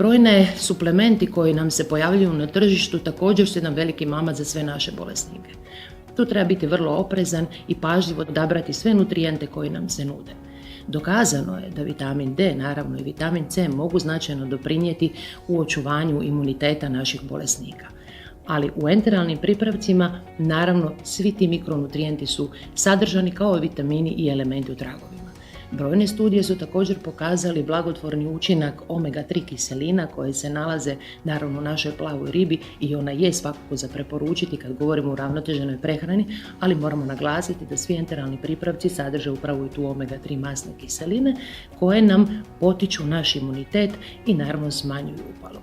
Brojne suplementi koji nam se pojavljuju na tržištu također su jedan veliki mamac za sve naše bolesnike. Tu treba biti vrlo oprezan i pažljivo odabrati sve nutrijente koji nam se nude. Dokazano je da vitamin D, naravno i vitamin C, mogu značajno doprinijeti u očuvanju imuniteta naših bolesnika. Ali u enteralnim pripravcima, naravno, svi ti mikronutrijenti su sadržani kao vitamini i elementi u tragovima. Brojne studije su također pokazali blagotvorni učinak omega-3 kiselina koje se nalaze naravno u našoj plavoj ribi i ona je svakako za preporučiti kad govorimo o uravnoteženoj prehrani, ali moramo naglasiti da svi enteralni pripravci sadrže upravo i tu omega-3 masne kiseline koje nam potiču naš imunitet i naravno smanjuju upalu.